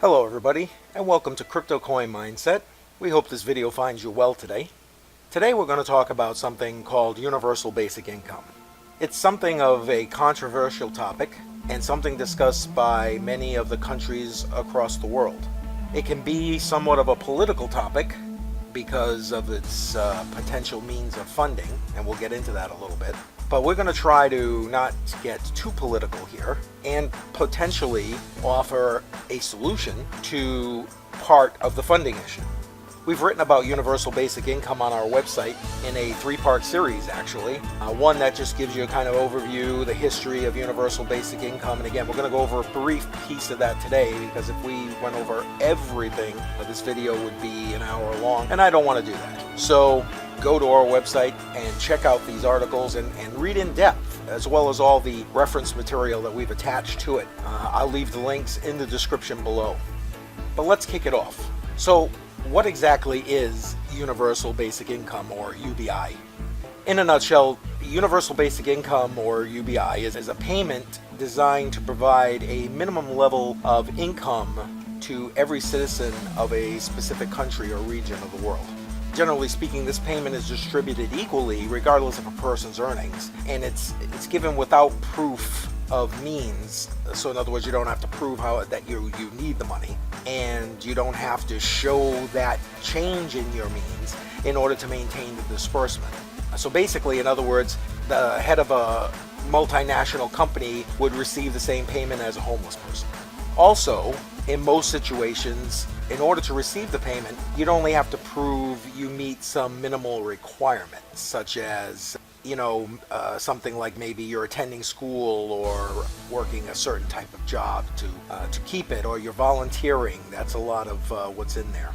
Hello everybody, and welcome to CryptoCoinMindSet. We hope this video finds you well today. Today we're going to talk about something called Universal Basic Income. It's something of a controversial topic, and something discussed by many of the countries across the world. It can be somewhat of a political topic because of its potential means of funding, and we'll get into that a little bit. But we're going to try to not get too political here and potentially offer a solution to part of the funding issue. We've written about universal basic income on our website in a three-part series, actually. One that just gives you a kind of overview, the history of universal basic income. And again, we're going to go over a brief piece of that today, because if we went over everything, this video would be an hour long, and I don't want to do that. So go to our website and check out these articles and read in depth, as well as all the reference material that we've attached to it. I'll leave the links in the description below. But let's kick it off. So what exactly is Universal Basic Income, or UBI? In a nutshell, Universal Basic Income, or UBI, is a payment designed to provide a minimum level of income to every citizen of a specific country or region of the world. Generally speaking, this payment is distributed equally regardless of a person's earnings, and it's given without proof of means. So in other words, you don't have to prove that you need the money, and you don't have to show that change in your means in order to maintain the disbursement. So basically, in other words, the head of a multinational company would receive the same payment as a homeless person. Also, in most situations, in order to receive the payment, you'd only have to prove you meet some minimal requirements, such as something like maybe you're attending school or working a certain type of job to keep it, or you're volunteering. That's a lot of what's in there.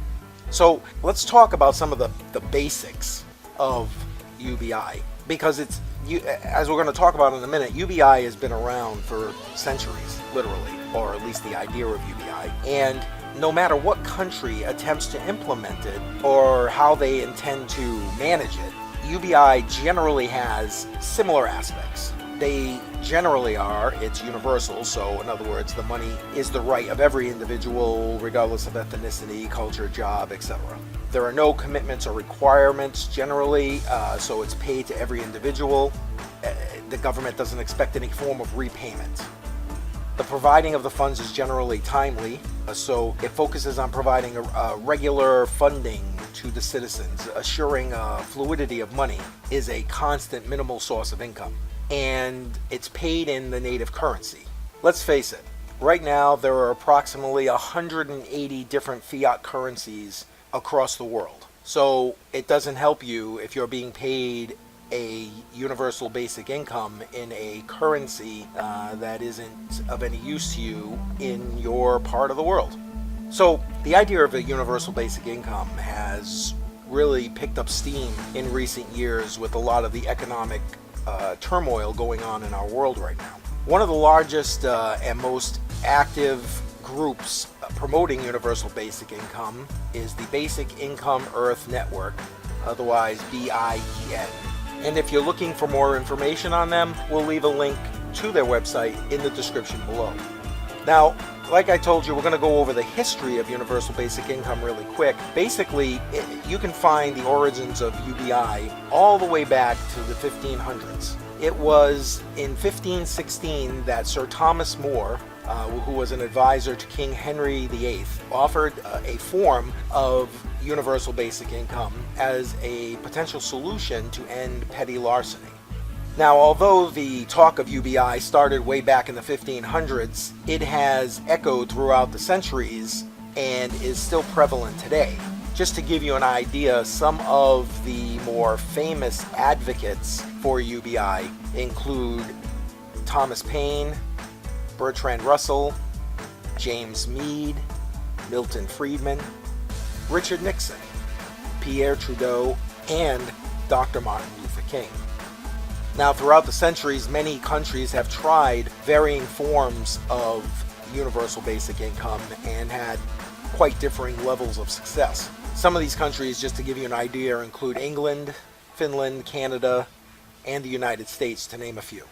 So let's talk about some of the basics of UBI, because as we're going to talk about in a minute, UBI has been around for centuries, literally, or at least the idea of UBI. And no matter what country attempts to implement it or how they intend to manage it, UBI generally has similar aspects. They generally are, it's universal, so in other words, the money is the right of every individual, regardless of ethnicity, culture, job, etc. There are no commitments or requirements generally, so it's paid to every individual. The government doesn't expect any form of repayment. The providing of the funds is generally timely, so it focuses on providing a regular funding to the citizens. Assuring fluidity of money is a constant minimal source of income, and it's paid in the native currency. Let's face it, right now there are approximately 180 different fiat currencies across the world. So it doesn't help you if you're being paid a universal basic income in a currency that isn't of any use to you in your part of the world. So the idea of a universal basic income has really picked up steam in recent years with a lot of the economic turmoil going on in our world right now. One of the largest and most active groups promoting universal basic income is the Basic Income Earth Network, otherwise BIEN. And if you're looking for more information on them, we'll leave a link to their website in the description below. Now, like I told you, we're going to go over the history of universal basic income really quick. Basically, you can find the origins of UBI all the way back to the 1500s. It was in 1516 that Sir Thomas More, who was an advisor to King Henry VIII, offered a form of universal basic income as a potential solution to end petty larceny. Now, although the talk of UBI started way back in the 1500s, it has echoed throughout the centuries and is still prevalent today. Just to give you an idea, some of the more famous advocates for UBI include Thomas Paine, Bertrand Russell, James Meade, Milton Friedman, Richard Nixon, Pierre Trudeau, and Dr. Martin Luther King. Now, throughout the centuries, many countries have tried varying forms of universal basic income and had quite differing levels of success. Some of these countries, just to give you an idea, include England, Finland, Canada, and the United States, to name a few.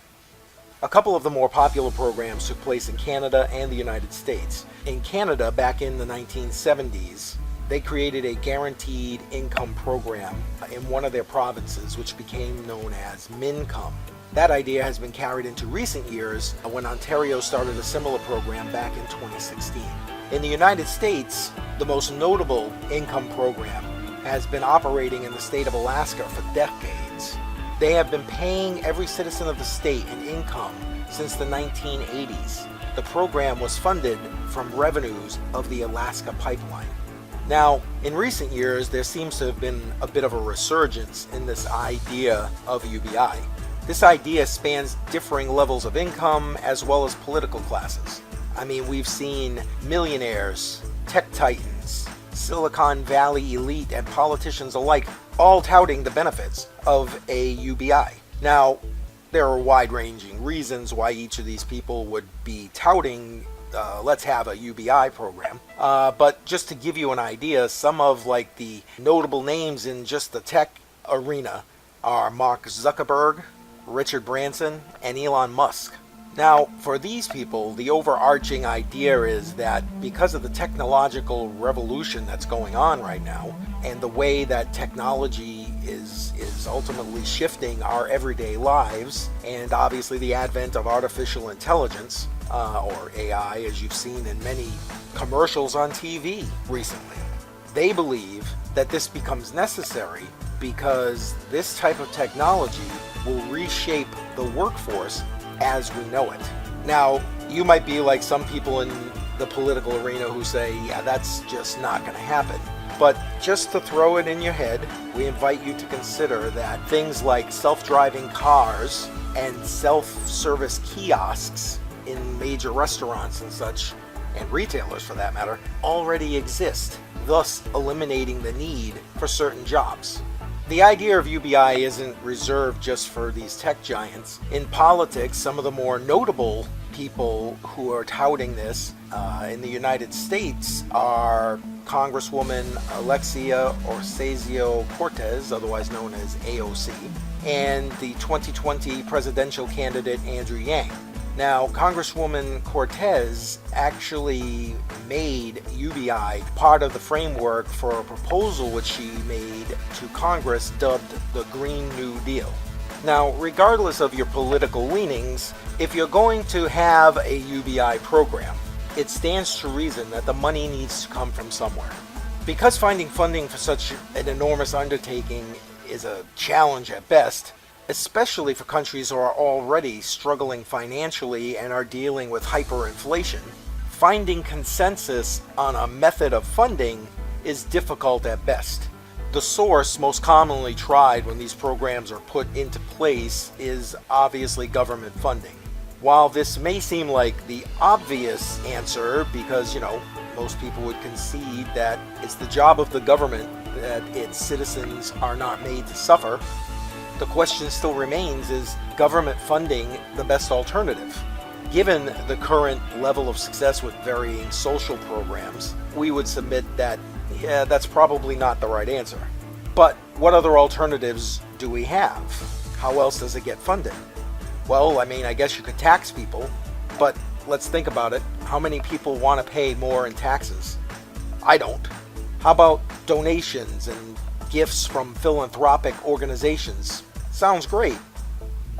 A couple of the more popular programs took place in Canada and the United States. In Canada, back in the 1970s, they created a guaranteed income program in one of their provinces, which became known as MINCOME. That idea has been carried into recent years when Ontario started a similar program back in 2016. In the United States, the most notable income program has been operating in the state of Alaska for decades. They have been paying every citizen of the state an income since the 1980s. The program was funded from revenues of the Alaska pipeline. Now, in recent years, there seems to have been a bit of a resurgence in this idea of UBI. This idea spans differing levels of income as well as political classes. I mean, we've seen millionaires, tech titans, Silicon Valley elite, and politicians alike all touting the benefits of a UBI. Now, there are wide-ranging reasons why each of these people would be touting let's have a UBI program. But just to give you an idea, some of the notable names in just the tech arena are Mark Zuckerberg, Richard Branson, and Elon Musk. Now, for these people, the overarching idea is that because of the technological revolution that's going on right now, and the way that technology is ultimately shifting our everyday lives, and obviously the advent of artificial intelligence, or AI, as you've seen in many commercials on TV recently, they believe that this becomes necessary because this type of technology will reshape the workforce as we know it. Now, you might be like some people in the political arena who say, yeah, that's just not going to happen. But just to throw it in your head, we invite you to consider that things like self-driving cars and self-service kiosks in major restaurants and such, and retailers for that matter, already exist, thus eliminating the need for certain jobs. The idea of UBI isn't reserved just for these tech giants. In politics, some of the more notable people who are touting this in the United States are Congresswoman Alexia Ocasio-Cortez, otherwise known as AOC, and the 2020 presidential candidate Andrew Yang. Now, Congresswoman Cortez actually made UBI part of the framework for a proposal which she made to Congress dubbed the Green New Deal. Now, regardless of your political leanings, if you're going to have a UBI program, it stands to reason that the money needs to come from somewhere. Because finding funding for such an enormous undertaking is a challenge at best, especially for countries who are already struggling financially and are dealing with hyperinflation, finding consensus on a method of funding is difficult at best. The source most commonly tried when these programs are put into place is obviously government funding. While this may seem like the obvious answer because, most people would concede that it's the job of the government that its citizens are not made to suffer, the question still remains, is government funding the best alternative? Given the current level of success with varying social programs, we would submit that, that's probably not the right answer. But what other alternatives do we have? How else does it get funded? Well, I guess you could tax people, but let's think about it. How many people want to pay more in taxes? I don't. How about donations and gifts from philanthropic organizations? Sounds great,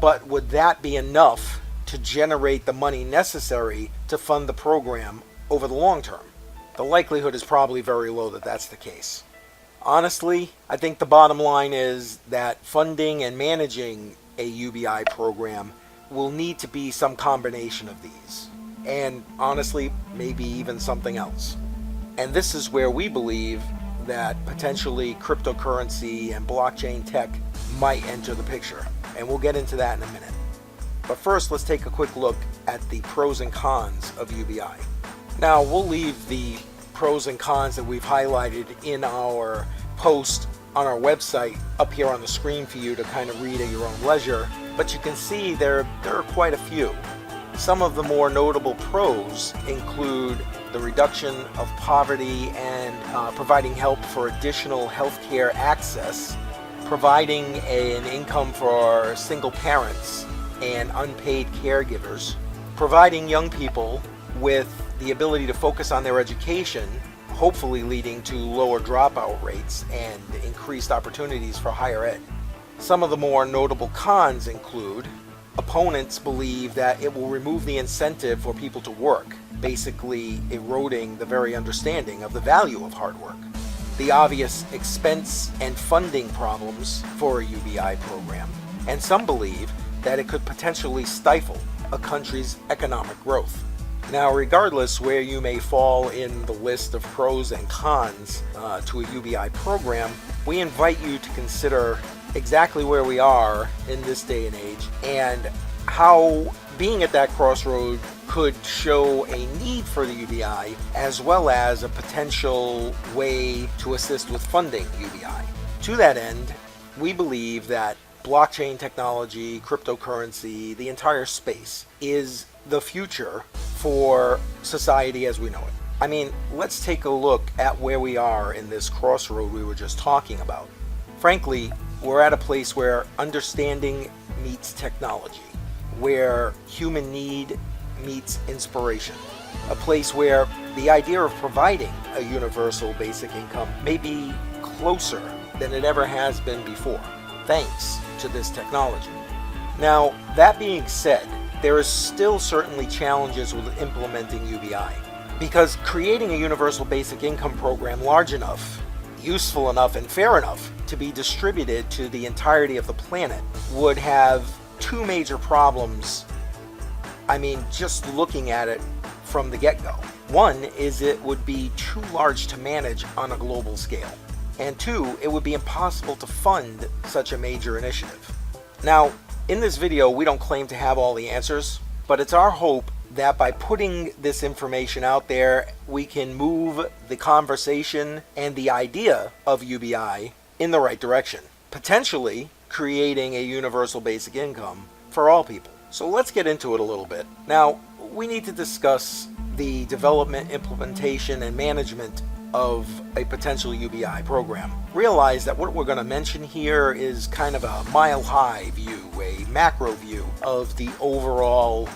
but would that be enough to generate the money necessary to fund the program over the long term? The likelihood is probably very low that that's the case. Honestly, I think the bottom line is that funding and managing a UBI program will need to be some combination of these, and honestly, maybe even something else. And this is where we believe that potentially cryptocurrency and blockchain tech might enter the picture, and we'll get into that in a minute. But first, let's take a quick look at the pros and cons of UBI. Now, we'll leave the pros and cons that we've highlighted in our post on our website up here on the screen for you to kind of read at your own leisure, but you can see there are quite a few. Some of the more notable pros include the reduction of poverty and providing help for additional healthcare access, providing an income for single parents, and unpaid caregivers, providing young people with the ability to focus on their education, hopefully leading to lower dropout rates and increased opportunities for higher ed. Some of the more notable cons include: opponents believe that it will remove the incentive for people to work, basically eroding the very understanding of the value of hard work. The obvious expense and funding problems for a UBI program, and some believe that it could potentially stifle a country's economic growth. Now, regardless where you may fall in the list of pros and cons to a UBI program, we invite you to consider exactly where we are in this day and age, and how being at that crossroad could show a need for the UBI, as well as a potential way to assist with funding UBI. To that end, we believe that blockchain technology, cryptocurrency, the entire space is the future for society as we know it. I mean, let's take a look at where we are in this crossroad we were just talking about. Frankly, we're at a place where understanding meets technology, where human need meets inspiration, a place where the idea of providing a universal basic income may be closer than it ever has been before, thanks to this technology. Now, that being said, there is still certainly challenges with implementing UBI, because creating a universal basic income program large enough, useful enough, and fair enough to be distributed to the entirety of the planet would have two major problems. I mean, just looking at it from the get-go. One is it would be too large to manage on a global scale. And two, it would be impossible to fund such a major initiative. Now, in this video, we don't claim to have all the answers, but it's our hope that by putting this information out there, we can move the conversation and the idea of UBI in the right direction, potentially creating a universal basic income for all people. So let's get into it a little bit. Now, we need to discuss the development, implementation, and management of a potential UBI program. Realize that what we're going to mention here is kind of a mile-high view, a macro view of the overall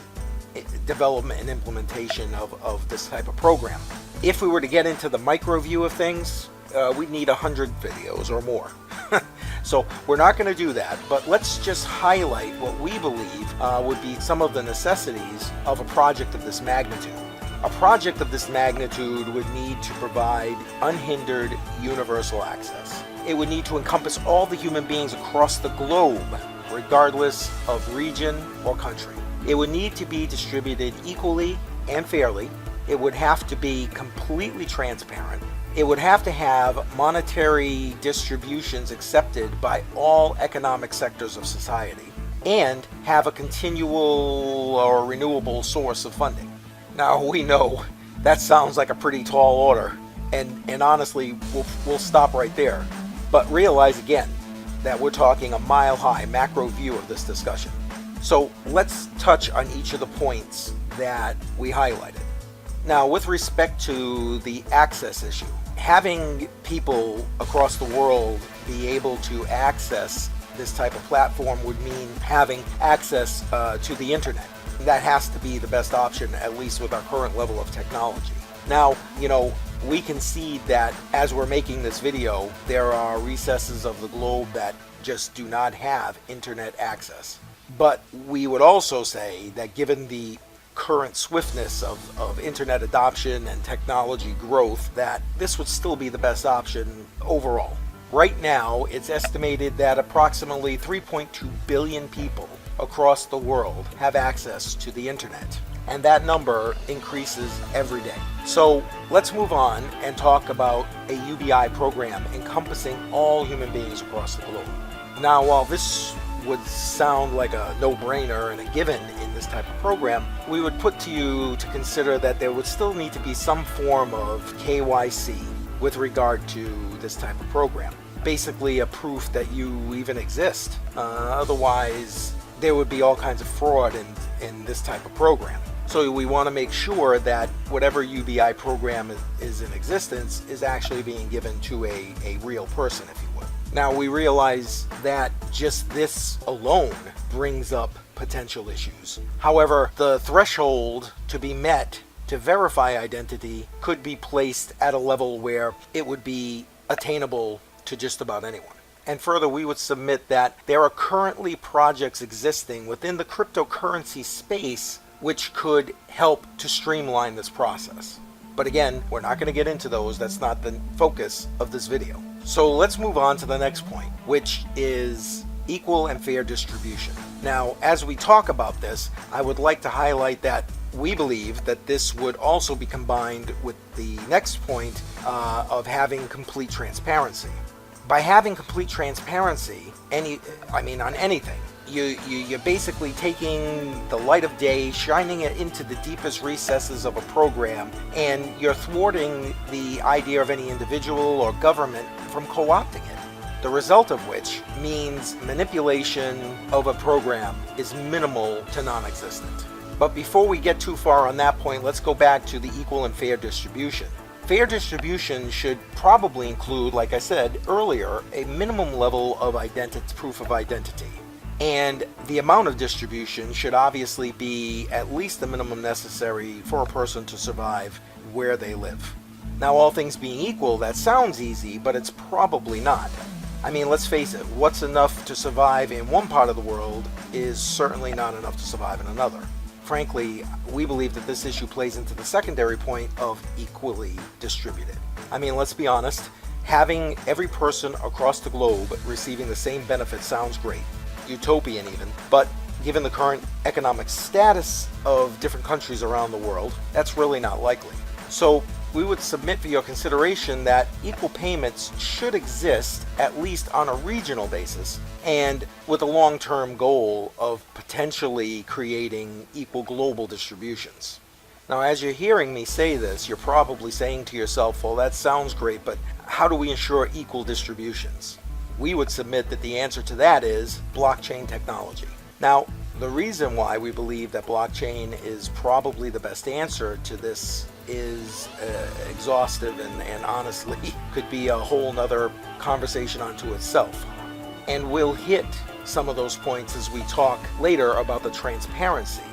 development and implementation of this type of program. If we were to get into the micro view of things, we'd need 100 videos or more. So we're not going to do that, but let's just highlight what we believe would be some of the necessities of a project of this magnitude. A project of this magnitude would need to provide unhindered universal access. It would need to encompass all the human beings across the globe, regardless of region or country. It would need to be distributed equally and fairly. It would have to be completely transparent. It would have to have monetary distributions accepted by all economic sectors of society, and have a continual or renewable source of funding. Now, we know that sounds like a pretty tall order, and honestly, we'll stop right there. But realize again that we're talking a mile-high macro view of this discussion. So let's touch on each of the points that we highlighted. Now, with respect to the access issue, having people across the world be able to access this type of platform would mean having access to the internet. That has to be the best option, at least with our current level of technology. Now, we concede that as we're making this video, there are recesses of the globe that just do not have internet access. But we would also say that given the current swiftness of internet adoption and technology growth, that this would still be the best option overall. Right now, it's estimated that approximately 3.2 billion people across the world have access to the internet, and that number increases every day. So let's move on and talk about a UBI program encompassing all human beings across the globe. Now, while this would sound like a no-brainer and a given in this type of program, we would put to you to consider that there would still need to be some form of KYC with regard to this type of program. Basically a proof that you even exist. Otherwise, there would be all kinds of fraud in this type of program. So we want to make sure that whatever UBI program is in existence is actually being given to a real person, if you would. Now, we realize that just this alone brings up potential issues. However, the threshold to be met to verify identity could be placed at a level where it would be attainable to just about anyone. And further, we would submit that there are currently projects existing within the cryptocurrency space which could help to streamline this process. But again, we're not going to get into those. That's not the focus of this video. So let's move on to the next point, which is equal and fair distribution. Now, as we talk about this, I would like to highlight that we believe that this would also be combined with the next point of having complete transparency. By having complete transparency, on anything, you're basically taking the light of day, shining it into the deepest recesses of a program, and you're thwarting the idea of any individual or government from co-opting it. The result of which means manipulation of a program is minimal to non-existent. But before we get too far on that point, let's go back to the equal and fair distribution. Fair distribution should probably include, like I said earlier, a minimum level of proof of identity. And the amount of distribution should obviously be at least the minimum necessary for a person to survive where they live. Now, all things being equal, that sounds easy, but it's probably not. Let's face it, what's enough to survive in one part of the world is certainly not enough to survive in another. Frankly, we believe that this issue plays into the secondary point of equally distributed. Let's be honest, having every person across the globe receiving the same benefits sounds great, utopian even, but given the current economic status of different countries around the world, that's really not likely. So we would submit for your consideration that equal payments should exist at least on a regional basis, and with a long-term goal of potentially creating equal global distributions. Now, as you're hearing me say this, you're probably saying to yourself, well, that sounds great, but how do we ensure equal distributions? We would submit that the answer to that is blockchain technology. Now, the reason why we believe that blockchain is probably the best answer to this is exhaustive and honestly could be a whole nother conversation unto itself. And we'll hit some of those points as we talk later about the transparency.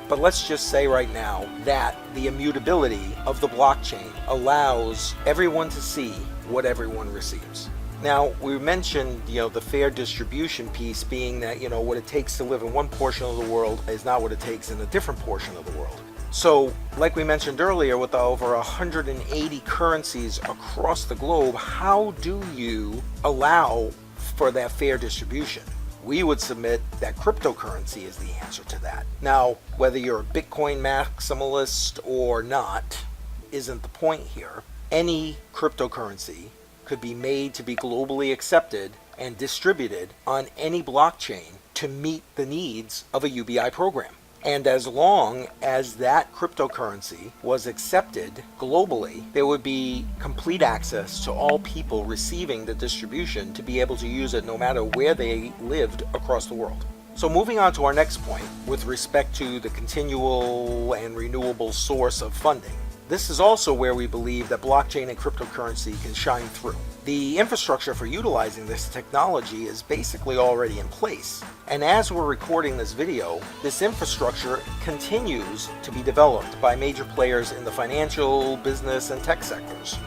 But let's just say right now that the immutability of the blockchain allows everyone to see what everyone receives. Now, we mentioned, the fair distribution piece being that, what it takes to live in one portion of the world is not what it takes in a different portion of the world. So, like we mentioned earlier, with over 180 currencies across the globe, how do you allow for that fair distribution? We would submit that cryptocurrency is the answer to that. Now, whether you're a Bitcoin maximalist or not isn't the point here. Any cryptocurrency could be made to be globally accepted and distributed on any blockchain to meet the needs of a UBI program. And as long as that cryptocurrency was accepted globally, there would be complete access to all people receiving the distribution to be able to use it no matter where they lived across the world. So moving on to our next point with respect to the continual and renewable source of funding. This is also where we believe that blockchain and cryptocurrency can shine through. The infrastructure for utilizing this technology is basically already in place. And as we're recording this video, this infrastructure continues to be developed by major players in the financial, business, and tech sectors.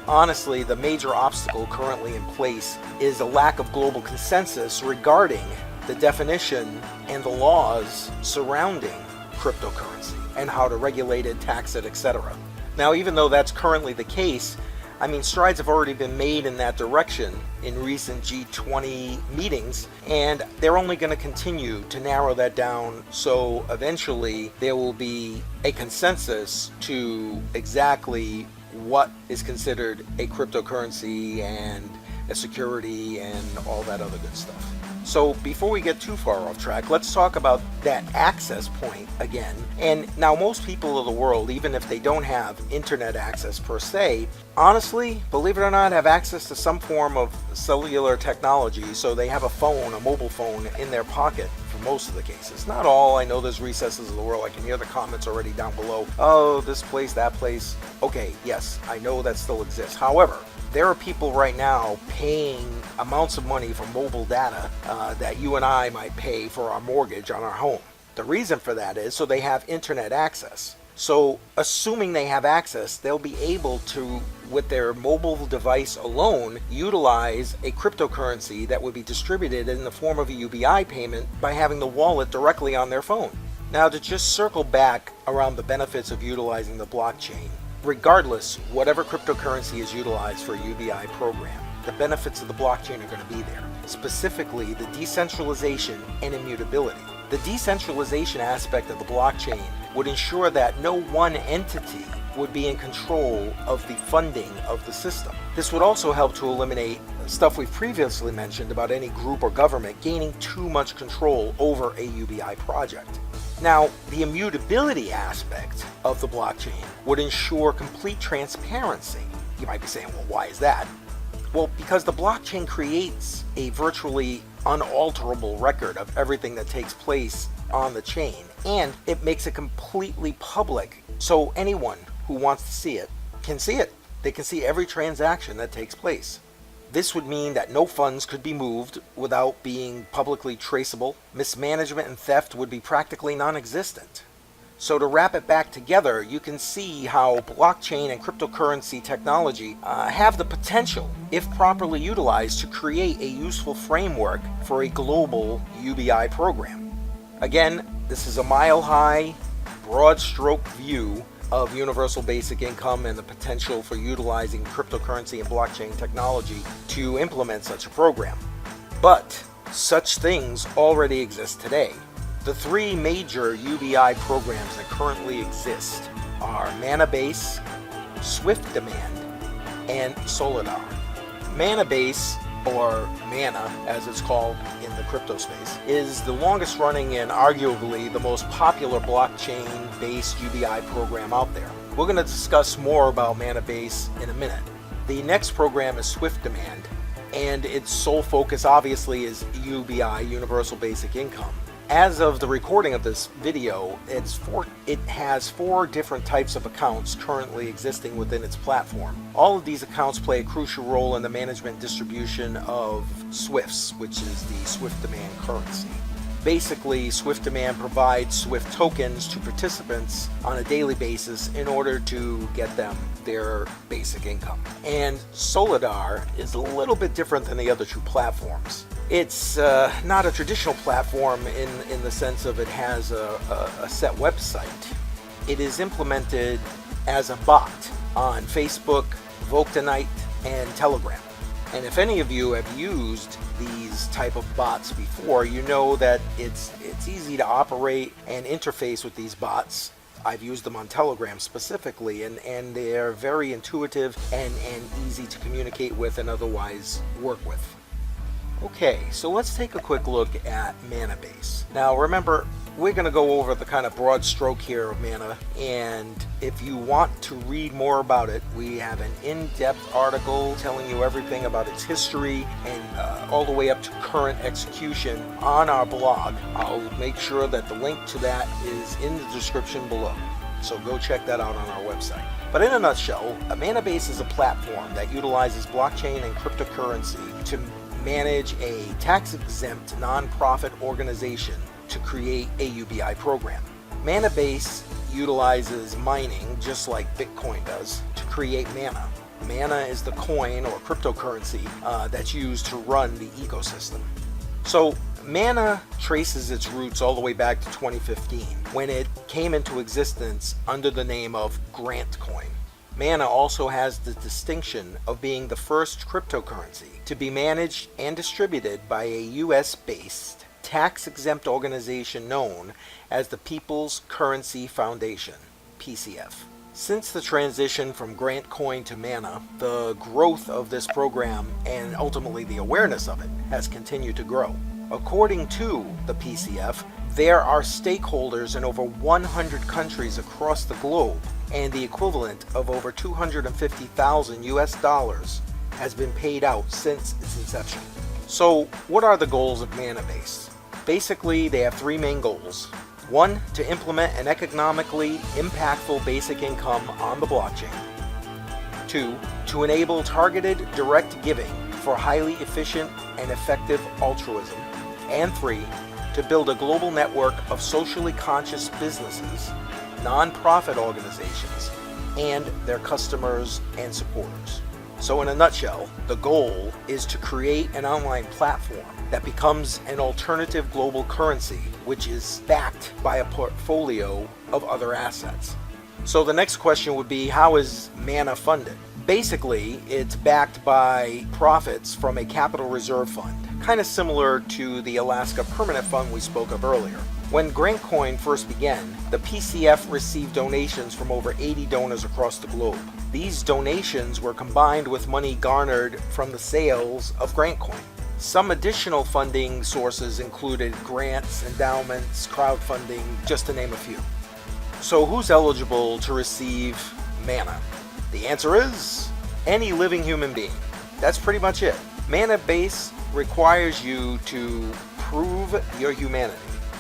Honestly, the major obstacle currently in place is a lack of global consensus regarding the definition and the laws surrounding cryptocurrency and how to regulate it, tax it, etc. Now, even though that's currently the case, strides have already been made in that direction in recent G20 meetings, and they're only going to continue to narrow that down, so eventually there will be a consensus to exactly what is considered a cryptocurrency and a security and all that other good stuff. So before we get too far off track, let's talk about that access point again. And now most people of the world, even if they don't have internet access per se, honestly, believe it or not, have access to some form of cellular technology, so they have a phone, a mobile phone, in their pocket for most of the cases. Not all. I know there's recesses of the world. I can hear the comments already down below. Oh, this place, that place. Okay, yes, I know that still exists. However, there are people right now paying amounts of money for mobile data that you and I might pay for our mortgage on our home. The reason for that is so they have internet access. So assuming they have access, they'll be able to, with their mobile device alone, utilize a cryptocurrency that would be distributed in the form of a UBI payment by having the wallet directly on their phone. Now, to just circle back around the benefits of utilizing the blockchain, regardless, whatever cryptocurrency is utilized for a UBI program, the benefits of the blockchain are going to be there. Specifically, the decentralization and immutability. The decentralization aspect of the blockchain would ensure that no one entity would be in control of the funding of the system. This would also help to eliminate stuff we've previously mentioned about any group or government gaining too much control over a UBI project. Now, the immutability aspect of the blockchain would ensure complete transparency. You might be saying, well, why is that? Well, because the blockchain creates a virtually unalterable record of everything that takes place on the chain, and it makes it completely public, so anyone who wants to see it can see it. They can see every transaction that takes place. This would mean that no funds could be moved without being publicly traceable. Mismanagement and theft would be practically non-existent. So to wrap it back together, you can see how blockchain and cryptocurrency technology have the potential, if properly utilized, to create a useful framework for a global UBI program. Again, this is a mile-high, broad-stroke view of universal basic income and the potential for utilizing cryptocurrency and blockchain technology to implement such a program. But such things already exist today. The three major UBI programs that currently exist are Mannabase, Swift Demand, and Solidar. Mannabase, or MANNA as it's called in the crypto space, is the longest running and arguably the most popular blockchain-based UBI program out there. We're going to discuss more about Mannabase in a minute. The next program is Swift Demand, and its sole focus obviously is UBI, Universal Basic Income. As of the recording of this video, it has 4 different types of accounts currently existing within its platform. All of these accounts play a crucial role in the management and distribution of Swifts, which is the Swift Demand currency. Basically, Swift Demand provides Swift tokens to participants on a daily basis in order to get them their basic income. And Solidar is a little bit different than the other 2 platforms. It's not a traditional platform in the sense of it has a set website. It is implemented as a bot on Facebook, Voktonite, and Telegram. And if any of you have used these type of bots before, you know that it's easy to operate and interface with these bots. I've used them on Telegram specifically, and they're very intuitive and easy to communicate with and otherwise work with. Okay, so let's take a quick look at Mannabase. Now remember, we're going to go over the kind of broad stroke here of Manna, and if you want to read more about it, we have an in-depth article telling you everything about its history and all the way up to current execution on our blog. I'll make sure that the link to that is in the description below, so go check that out on our website. But in a nutshell, Mannabase is a platform that utilizes blockchain and cryptocurrency to manage a tax-exempt nonprofit organization to create a UBI program. Mannabase utilizes mining, just like Bitcoin does, to create Manna. Manna is the coin or cryptocurrency that's used to run the ecosystem. So Manna traces its roots all the way back to 2015, when it came into existence under the name of Grant Coin. Manna also has the distinction of being the first cryptocurrency to be managed and distributed by a US-based tax-exempt organization known as the People's Currency Foundation, PCF. Since the transition from Grant Coin to Manna, the growth of this program and ultimately the awareness of it has continued to grow. According to the PCF, There are stakeholders in over 100 countries across the globe, and the equivalent of over 250,000 US dollars has been paid out since its inception. So what are the goals of Mannabase? Basically, they have three main goals. One, to implement an economically impactful basic income on the blockchain. Two, to enable targeted direct giving for highly efficient and effective altruism. And three, to build a global network of socially conscious businesses, non-profit organizations, and their customers and supporters. So in a nutshell, the goal is to create an online platform that becomes an alternative global currency, which is backed by a portfolio of other assets. So the next question would be, how is MANNA funded? Basically, it's backed by profits from a capital reserve fund, kind of similar to the Alaska Permanent Fund we spoke of earlier. When GrantCoin first began, the PCF received donations from over 80 donors across the globe. These donations were combined with money garnered from the sales of GrantCoin. Some additional funding sources included grants, endowments, crowdfunding, just to name a few. So who's eligible to receive MANNA? The answer is any living human being. That's pretty much it. Mannabase requires you to prove your humanity.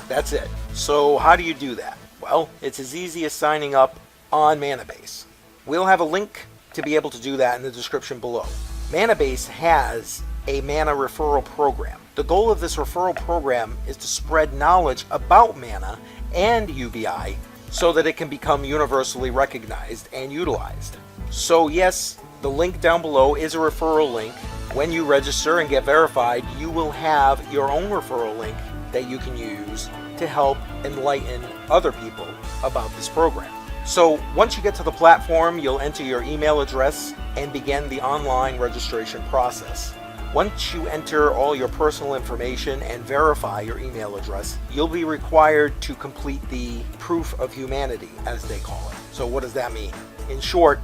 That's it. So how do you do that? Well, it's as easy as signing up on Mannabase. We'll have a link to be able to do that in the description below. Mannabase has a MANNA referral program. The goal of this referral program is to spread knowledge about MANNA and UBI so that it can become universally recognized and utilized. So yes, the link down below is a referral link. When you register and get verified, you will have your own referral link that you can use to help enlighten other people about this program. So once you get to the platform, you'll enter your email address and begin the online registration process. Once you enter all your personal information and verify your email address, you'll be required to complete the proof of humanity, as they call it. So what does that mean? In short,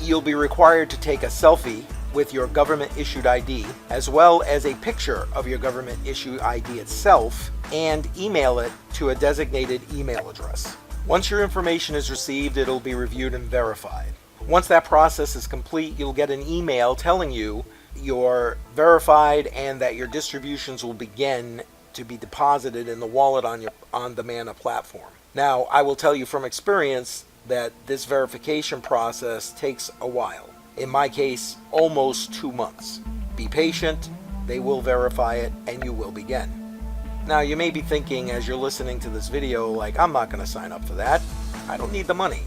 you'll be required to take a selfie with your government-issued ID, as well as a picture of your government-issued ID itself, and email it to a designated email address. Once your information is received, it'll be reviewed and verified. Once that process is complete, you'll get an email telling you you're verified and that your distributions will begin to be deposited in the wallet on the MANNA platform. Now, I will tell you from experience that this verification process takes a while. In my case, almost 2 months. Be patient, they will verify it, and you will begin. Now, you may be thinking as you're listening to this video, like, I'm not going to sign up for that. I don't need the money.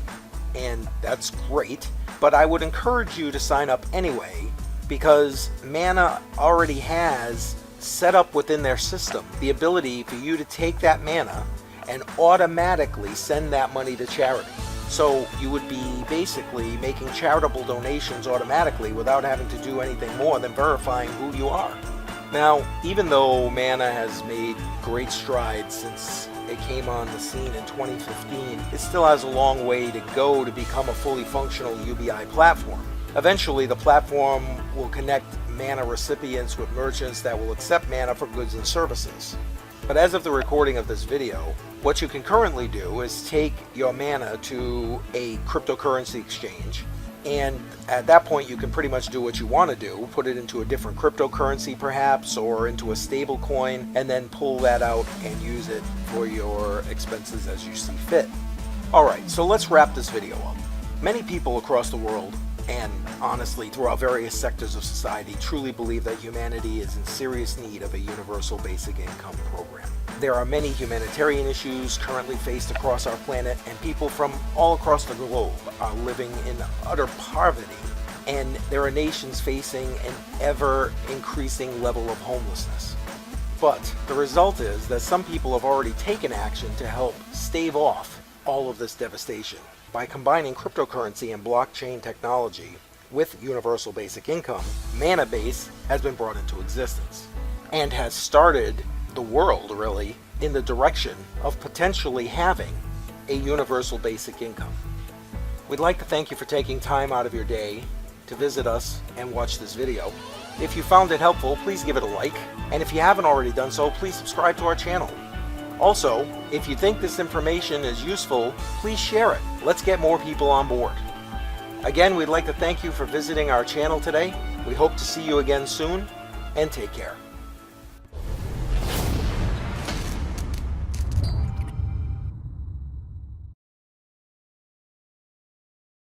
And that's great, but I would encourage you to sign up anyway, because MANNA already has set up within their system the ability for you to take that MANNA and automatically send that money to charity. So you would be basically making charitable donations automatically without having to do anything more than verifying who you are. Now, even though MANNA has made great strides since it came on the scene in 2015, it still has a long way to go to become a fully functional UBI platform. Eventually, the platform will connect MANNA recipients with merchants that will accept MANNA for goods and services. But as of the recording of this video, what you can currently do is take your MANNA to a cryptocurrency exchange, and at that point you can pretty much do what you want to do, put it into a different cryptocurrency perhaps, or into a stable coin, and then pull that out and use it for your expenses as you see fit. Alright, so let's wrap this video up. Many people across the world, and honestly throughout various sectors of society, truly believe that humanity is in serious need of a universal basic income program. There are many humanitarian issues currently faced across our planet, and people from all across the globe are living in utter poverty, and there are nations facing an ever-increasing level of homelessness. But the result is that some people have already taken action to help stave off all of this devastation. By combining cryptocurrency and blockchain technology with universal basic income, Mannabase has been brought into existence and has started the world, really, in the direction of potentially having a universal basic income. We'd like to thank you for taking time out of your day to visit us and watch this video. If you found it helpful, please give it a like, and if you haven't already done so, please subscribe to our channel. Also, if you think this information is useful, please share it. Let's get more people on board. Again, we'd like to thank you for visiting our channel today. We hope to see you again soon, and take care.